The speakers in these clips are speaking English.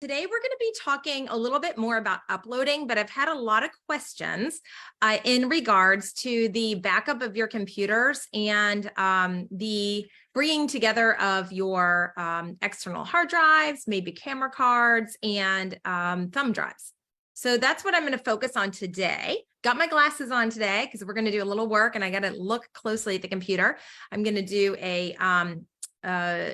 Today, we're going to be talking a little bit more about uploading, but I've had a lot of questions in regards to the backup of your computers and the bringing together of your external hard drives, maybe camera cards, and thumb drives. So that's what I'm going to focus on today. Got my glasses on today because we're going to do a little work and I got to look closely at the computer. I'm going to do a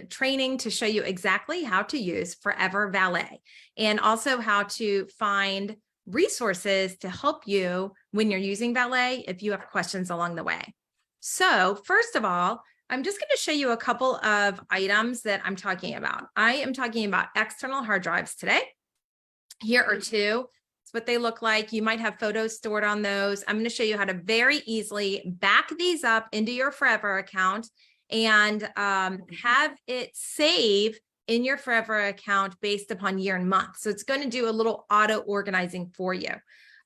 training to show you exactly how to use Forever Valet and also how to find resources to help you when you're using Valet if you have questions along the way. So first of all, I'm just going to show you a couple of items that I'm talking about. I am talking about external hard drives today. Here are two. It's what they look like. You might have photos stored on those. I'm going to show you how to very easily back these up into your Forever account and have it save in your Forever account based upon year and month. So it's going to do a little auto organizing for you.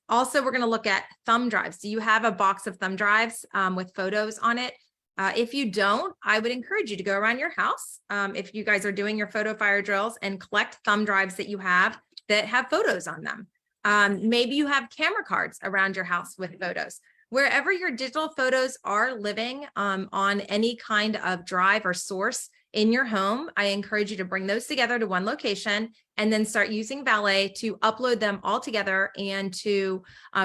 Also, we're going to look at thumb drives. Do you have a box of thumb drives with photos on it? If you don't, I would encourage you to go around your house if you guys are doing your photo fire drills and collect thumb drives that you have that have photos on them. Maybe you have camera cards around your house with photos. Wherever your digital photos are living on any kind of drive or source in your home, I encourage you to bring those together to one location and then start using Valet to upload them all together and to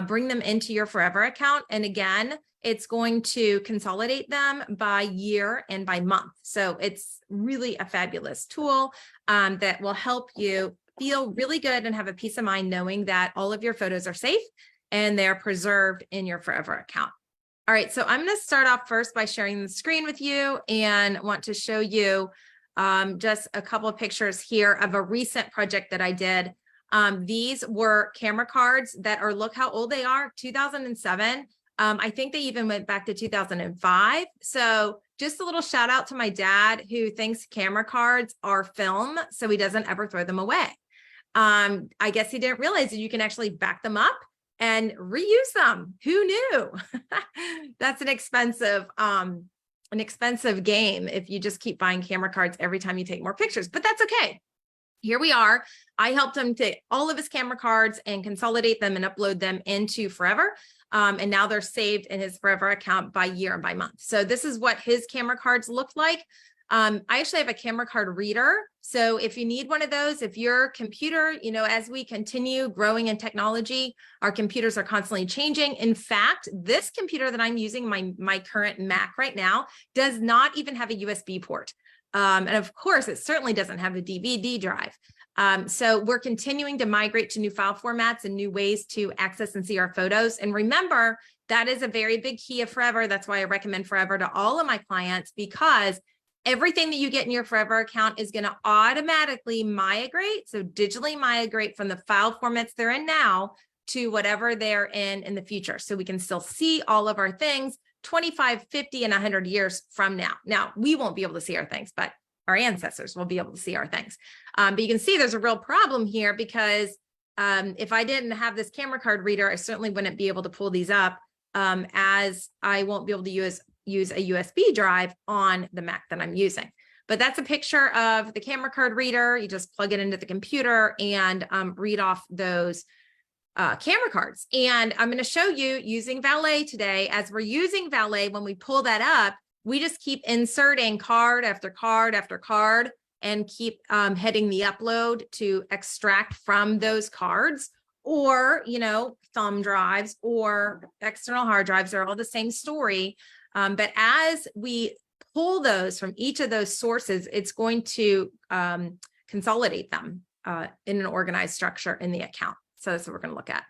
bring them into your Forever account. And again, it's going to consolidate them by year and by month. So it's really a fabulous tool that will help you feel really good and have a peace of mind knowing that all of your photos are safe and they're preserved in your Forever account. All right, so I'm going to start off first by sharing the screen with you and want to show you just a couple of pictures here of a recent project that I did. These were camera cards that are, look how old they are, 2007. I think they even went back to 2005. So just a little shout out to my dad who thinks camera cards are film, so he doesn't ever throw them away. I guess he didn't realize that you can actually back them up and reuse them. Who knew? That's an expensive game if you just keep buying camera cards every time you take more pictures, but that's okay. Here we are. I helped him take all of his camera cards and consolidate them and upload them into Forever. And now they're saved in his Forever account by year and by month. So this is what his camera cards look like. I actually have a camera card reader. So if you need one of those, if your computer, as we continue growing in technology, our computers are constantly changing. In fact, this computer that I'm using, my current Mac right now, does not even have a USB port. And of course, it certainly doesn't have a DVD drive. So we're continuing to migrate to new file formats and new ways to access and see our photos. And remember, that is a very big key of Forever. That's why I recommend Forever to all of my clients, because everything that you get in your Forever account is going to automatically migrate, so digitally migrate from the file formats they're in now to whatever they're in the future. So we can still see all of our things 25, 50, and 100 years from now. Now, we won't be able to see our things, but our ancestors will be able to see our things. But you can see there's a real problem here because if I didn't have this camera card reader, I certainly wouldn't be able to pull these up as I won't be able to use a USB drive on the Mac that I'm using. But that's a picture of the camera card reader. You just plug it into the computer and read off those camera cards. And I'm going to show you using Valet today. As we're using Valet, when we pull that up, we just keep inserting card after card after card and keep hitting the upload to extract from those cards, or, thumb drives or external hard drives are all the same story. But as we pull those from each of those sources, it's going to consolidate them in an organized structure in the account. So that's what we're going to look at.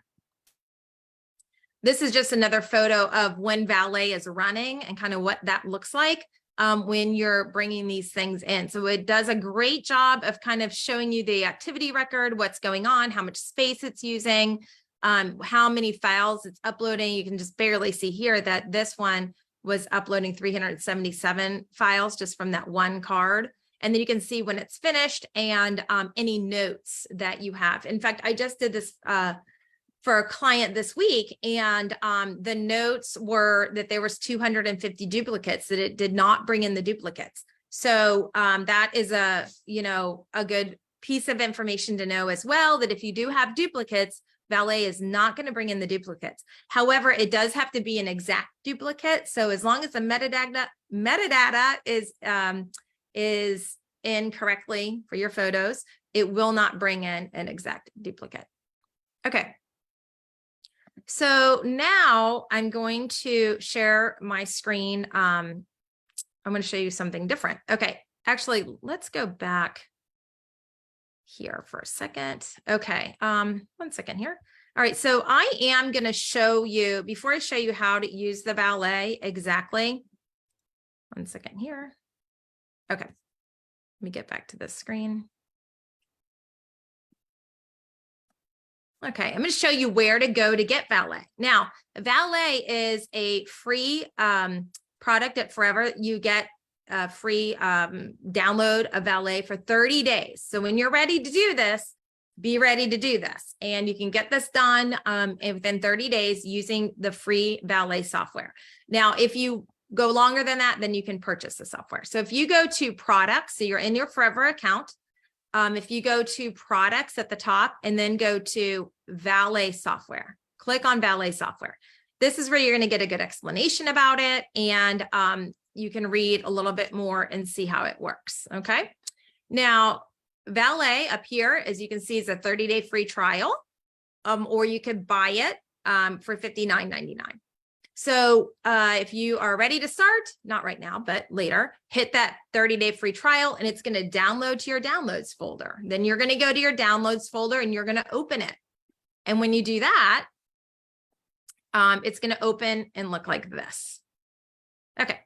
This is just another photo of when Valet is running and kind of what that looks like when you're bringing these things in. So it does a great job of kind of showing you the activity record, what's going on, how much space it's using, how many files it's uploading. You can just barely see here that this one was uploading 377 files just from that one card. And then you can see when it's finished and any notes that you have. In fact, I just did this for a client this week, and the notes were that there was 250 duplicates, that it did not bring in the duplicates. So that is a good piece of information to know as well, that if you do have duplicates, Valet is not going to bring in the duplicates. However, it does have to be an exact duplicate. So as long as the metadata is in correctly for your photos, it will not bring in an exact duplicate. Okay. So now I'm going to share my screen. I'm going to show you something different. Okay. Actually, let's go back here for a second. Okay. 1 second here. All right. So I am going to show you, before I show you how to use the Valet exactly. 1 second here. Okay. Let me get back to this screen. Okay, I'm going to show you where to go to get Valet. Now, Valet is a free product at Forever. You get a free download of Valet for 30 days. So when you're ready to do this, be ready to do this. And you can get this done within 30 days using the free Valet software. Now, if you go longer than that, then you can purchase the software. So if you go to products, so you're in your Forever account, if you go to products at the top and then go to Valet software, click on Valet software. This is where you're going to get a good explanation about it. And you can read a little bit more and see how it works. Okay. Now, Valet up here, as you can see, is a 30-day free trial, or you could buy it for $59.99. So if you are ready to start, not right now, but later, hit that 30-day free trial and it's going to download to your downloads folder. Then you're going to go to your downloads folder and you're going to open it. And when you do that, it's going to open and look like this. Okay,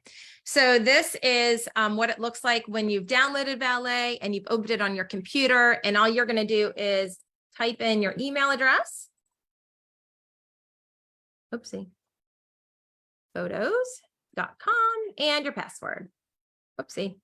so this is what it looks like when you've downloaded Valet and you've opened it on your computer. And all you're going to do is type in your email address. Oopsie. Photos.com and your password. Whoopsie.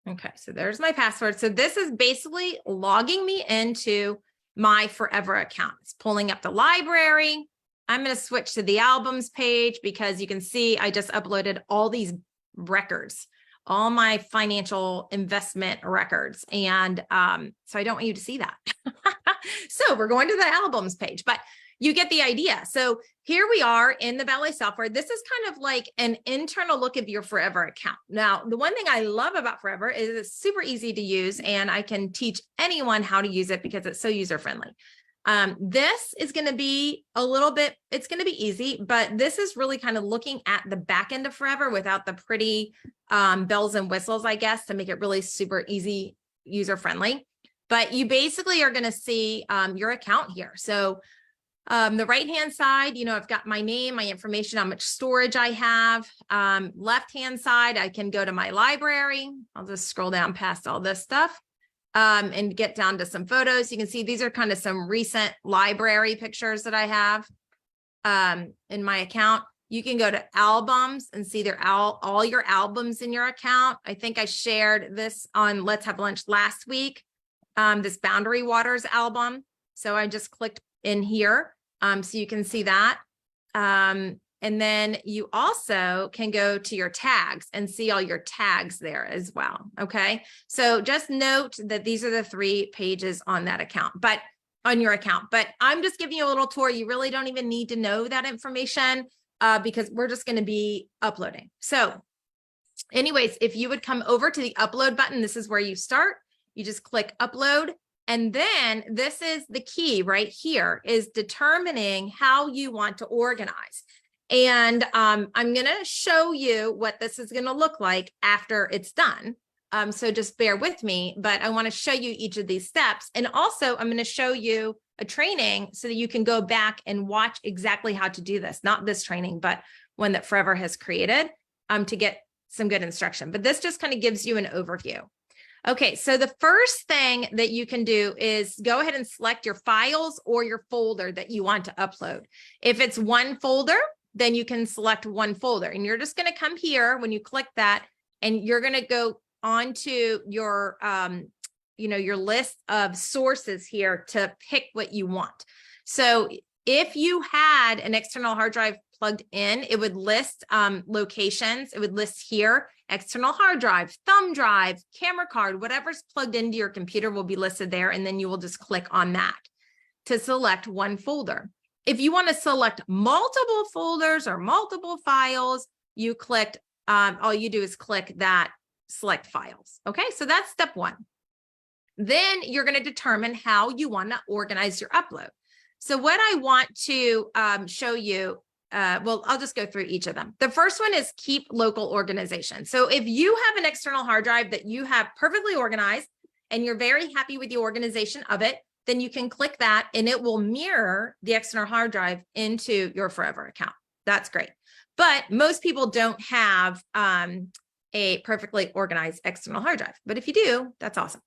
Okay, so there's my password. So this is basically logging me into my Forever account. It's pulling up the library. I'm going to switch to the albums page because you can see I just uploaded all these records, all my financial investment records. And so I don't want you to see that. So we're going to the albums page, but you get the idea. So here we are in the Valet software. This is kind of like an internal look of your Forever account. Now, the one thing I love about Forever is it's super easy to use, and I can teach anyone how to use it because it's so user-friendly. This is going to be a little bit, it's going to be easy, but this is really kind of looking at the back end of Forever without the pretty bells and whistles, I guess, to make it really super easy, user-friendly. But you basically are going to see your account here. So the right-hand side, you know, I've got my name, my information, how much storage I have. Left-hand side, I can go to my library. I'll just scroll down past all this stuff and get down to some photos. You can see these are kind of some recent library pictures that I have in my account. You can go to albums and see all your albums in your account. I think I shared this on Let's Have Lunch last week. This Boundary Waters album. So I just clicked in here so you can see that. And then you also can go to your tags and see all your tags there as well. Okay. So just note that these are the 3 pages on that account, but on your account, but I'm just giving you a little tour. You really don't even need to know that information because we're just going to be uploading. So anyways, if you would come over to the upload button, this is where you start. You just click upload. And then this is the key right here, is determining how you want to organize. And I'm going to show you what this is going to look like after it's done. So just bear with me, but I want to show you each of these steps. And also I'm going to show you a training so that you can go back and watch exactly how to do this. Not this training, but one that Forever has created to get some good instruction. But this just kind of gives you an overview. Okay, so the first thing that you can do is go ahead and select your files or your folder that you want to upload. If it's one folder, then you can select one folder, and you're just going to come here when you click that, and you're going to go onto your, your list of sources here to pick what you want. So If you had an external hard drive plugged in, it would list locations. It would list here, external hard drive, thumb drive, camera card, whatever's plugged into your computer will be listed there. And then you will just click on that to select one folder. If you want to select multiple folders or multiple files, you clicked, all you do is click that select files. Okay, so that's step one. Then you're going to determine how you want to organize your upload. So what I want to show you, well, I'll just go through each of them. The first one is keep local organization. So if you have an external hard drive that you have perfectly organized and you're very happy with the organization of it, then you can click that and it will mirror the external hard drive into your Forever account. That's great. But most people don't have a perfectly organized external hard drive. But if you do, that's awesome.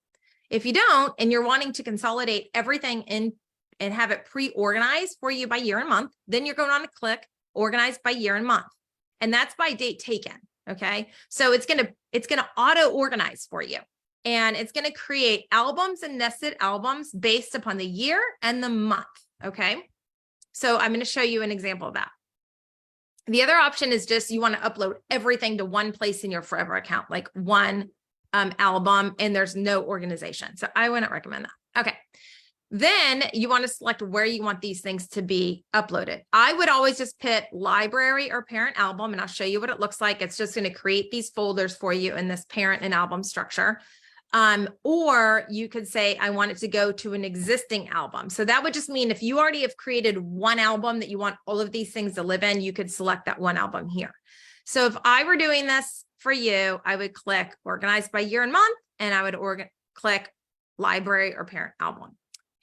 If you don't, and you're wanting to consolidate everything in and have it pre-organized for you by year and month, then you're going on to click organize by year and month. And that's by date taken. Okay. So it's going to auto organize for you. And it's going to create albums and nested albums based upon the year and the month. Okay. So I'm going to show you an example of that. The other option is just you want to upload everything to one place in your Forever account, like one album, and there's no organization. So I wouldn't recommend that. Okay. Then you want to select where you want these things to be uploaded. I would always just put library or parent album, and I'll show you what it looks like. It's just going to create these folders for you in this parent and album structure. Or you could say, I want it to go to an existing album. So that would just mean if you already have created one album that you want all of these things to live in, you could select that one album here. So if I were doing this for you, I would click organize by year and month, and I would click library or parent album.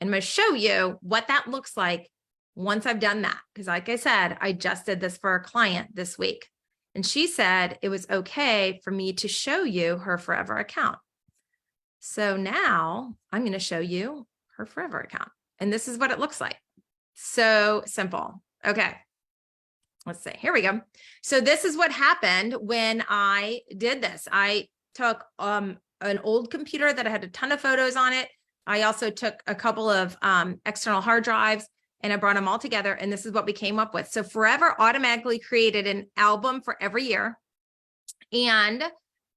And I'm going to show you what that looks like once I've done that. Because like I said, I just did this for a client this week. And she said it was okay for me to show you her Forever account. So now I'm going to show you her Forever account. And this is what it looks like. So simple. Okay. Let's see. Here we go. So this is what happened when I did this. I took an old computer that had a ton of photos on it. I also took a couple of external hard drives and I brought them all together. And this is what we came up with. So Forever automatically created an album for every year. And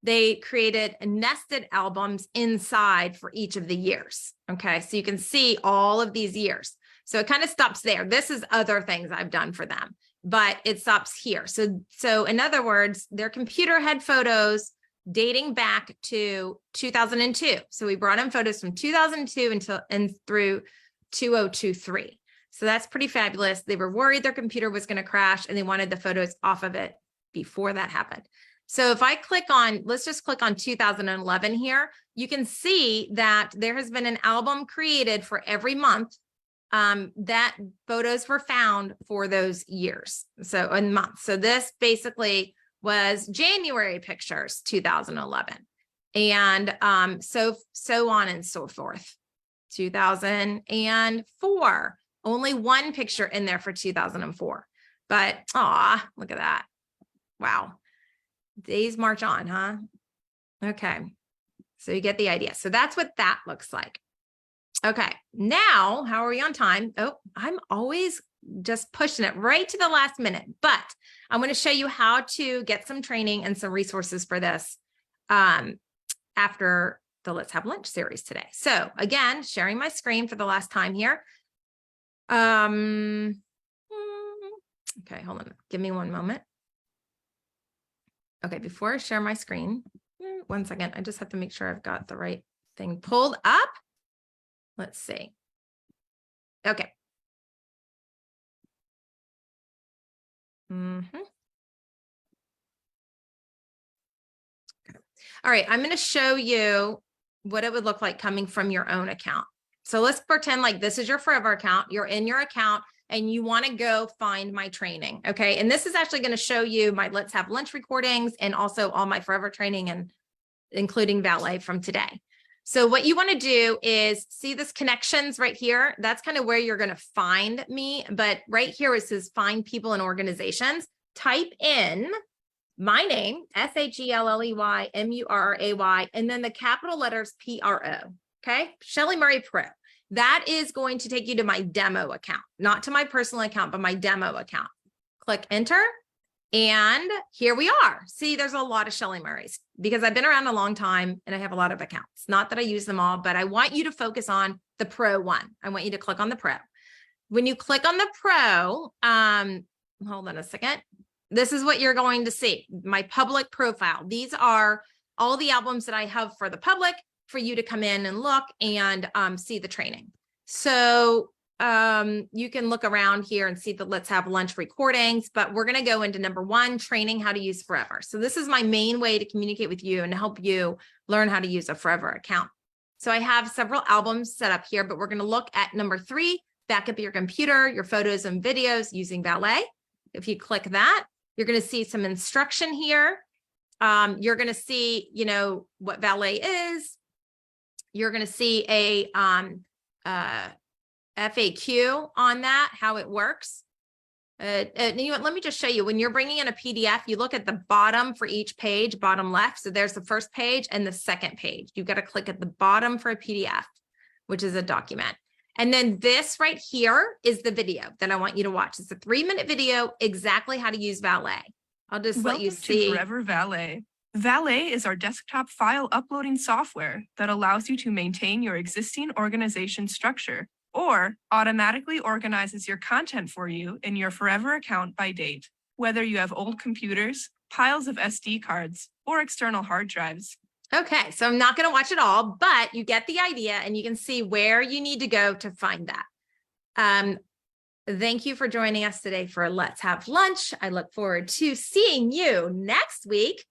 they created nested albums inside for each of the years. Okay, so you can see all of these years. So it kind of stops there. This is other things I've done for them, but it stops here. So in other words, their computer had photos dating back to 2002. So we brought in photos from 2002 through 2023. So that's pretty fabulous. They were worried their computer was going to crash and they wanted the photos off of it before that happened. So if I click on, let's just click on 2011 here, you can see that there has been an album created for every month that photos were found for those years. So in months. So this basically was January pictures, 2011. And so on and so forth. 2004, only one picture in there for 2004. But, look at that. Wow. Days march on, huh? Okay. So you get the idea. So that's what that looks like. Okay. Now, how are we on time? Oh, I'm always just pushing it right to the last minute, but I'm going to show you how to get some training and some resources for this after the Let's Have Lunch series today. So again, sharing my screen for the last time here. Okay, hold on. Give me one moment. Okay, before I share my screen, 1 second, I just have to make sure I've got the right thing pulled up. Let's see. Okay. Okay. All right, I'm going to show you what it would look like coming from your own account. So let's pretend like this is your Forever account. You're in your account and you want to go find my training. Okay. And this is actually going to show you my Let's Have Lunch recordings and also all my Forever training and including valet from today. So what you want to do is see this connections right here. That's kind of where you're going to find me. But right here, it says find people and organizations. Type in my name, SHELLEY MURRAY, and then the capital letters PRO. Okay. Shelley Murray Pro. That is going to take you to my demo account, not to my personal account, but my demo account. Click enter. And here we are. See, there's a lot of Shelley Murrays because I've been around a long time and I have a lot of accounts. Not that I use them all, but I want you to focus on the pro one. I want you to click on the pro. When you click on the pro, hold on a second. This is what you're going to see, my public profile. These are all the albums that I have for the public for you to come in and look and see the training. So you can look around here and see the Let's Have Lunch recordings, but we're going to go into number one, training how to use Forever. So this is my main way to communicate with you and help you learn how to use a Forever account. So I have several albums set up here, but we're going to look at number 3, back up your computer, your photos and videos using Valet. If you click that, you're going to see some instruction here. You're going to see, you know, what Valet is. You're going to see a FAQ on that, how it works. You know what, let me just show you. When you're bringing in a PDF, you look at the bottom for each page, bottom left. So there's the first page and the second page. You've got to click at the bottom for a PDF, which is a document. And then this right here is the video that I want you to watch. It's a 3-minute video, exactly how to use Valet. I'll just let you see. To Forever Valet. Valet is our desktop file uploading software that allows you to maintain your existing organization structure or automatically organizes your content for you in your Forever account by date, whether you have old computers, piles of SD cards, or external hard drives. Okay, so I'm not going to watch it all, but you get the idea and you can see where you need to go to find that. Thank you for joining us today for Let's Have Lunch. I look forward to seeing you next week